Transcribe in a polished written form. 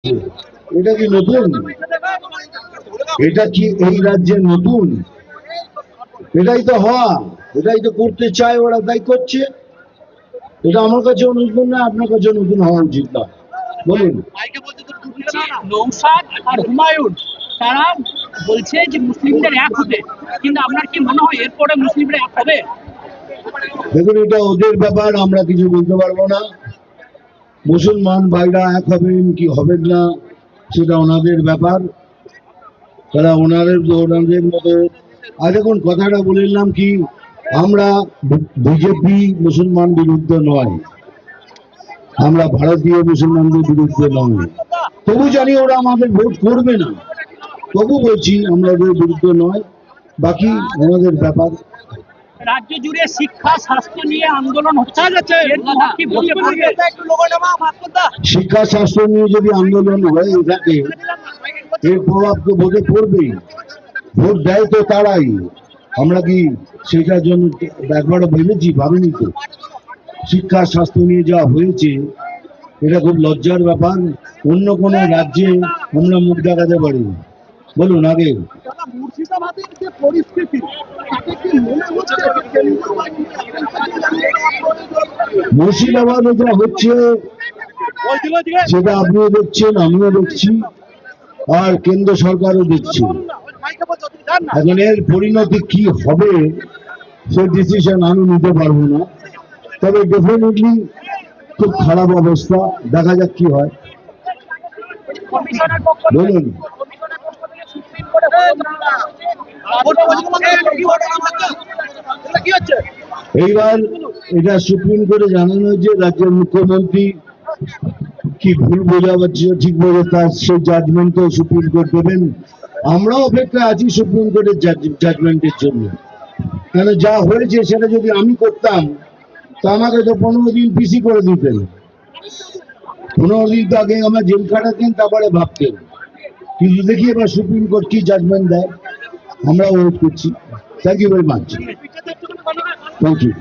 এটা কি নতুন? এটা কি এই রাজ্যে নতুন? এটাই তো হওয়া, এটাই তো করতে চায় ওরা, তাই করছে। এটা আমার কাছে নতুন না, আপনার কাছে নতুন হওয়া উচিত না। বলুন। নৌশাদ আর হুমায়ুন তারা বলছে যে মুসলিমদের এক হতে, কিন্তু আপনার কি মনে হয় এরপরে মুসলিমরা এক হবে? দেখুন, এটা ওদের ব্যাপার, আমরা কিছু বলতে পারবো না। মুসলমান ভাইরা এক হবেন কি হবেন না সেটা ওনাদের ব্যাপার, তারা ওনাদের মতো। আর দেখুন, কথাটা বললাম কি, আমরা বিজেপি মুসলমান বিরুদ্ধে নয়, আমরা ভারতীয় মুসলমানদের বিরুদ্ধে নয়। তবু জানি ওরা আমাদের ভোট করবে না, তবু বলছি আমরা ওদের বিরুদ্ধে নয়, বাকি ওনাদের ব্যাপার। রাজ্য জুড়ে শিক্ষা স্বাস্থ্য নিয়ে আন্দোলন হচ্ছে, শিক্ষা স্বাস্থ্য নিয়ে যদি আন্দোলন হয়ে থাকে এর প্রভাব তো ভোটে পড়বেই। ভোট দেয় তো তারাই, আমরা কি সেটার জন্য একবারও ভাবিনি তো। শিক্ষা স্বাস্থ্য নিয়ে যা হয়েছে এটা খুব লজ্জার ব্যাপার। অন্য কোন রাজ্যে আমরা মুখ দেখাতে পারি? বলুন আগে। মুর্শিদাবাদের যে পরিস্থিতি, মুর্শিদাবাদে যা হচ্ছে সেটা আপনিও দেখছেন, আমিও দেখছি, আর কেন্দ্র সরকারও দেখছে। এখন এর পরিণতি কি হবে সে ডিসিশন আমি নিতে পারবো না, তবে ডেফিনেটলি খুব খারাপ অবস্থা। দেখা যাক কি হয়। বলুন। এইবার এটা সুপ্রিম কোর্টে জানানো হয়েছে, রাজ্যের মুখ্যমন্ত্রী কি ভুল বোঝাচ্ছে ঠিক বোঝে তার সেই জাজমেন্ট তো সুপ্রিম কোর্ট দেবেন। আমরাও অপেক্ষা আছি সুপ্রিম কোর্টের জাজমেন্টের জন্য। কেন যা হয়েছে সেটা যদি আমি করতাম তো আমাকে তো 15 দিন পিসি করে দিতেন। 15 দিন তো আগে আমার জেল খাটাতেন, তারপরে ভাবতেন। কিন্তু দেখি এবার সুপ্রিম কোর্ট কি জাজমেন্ট দেয়, আমরা ওয়েট করছি। Thank you very much. Thank you.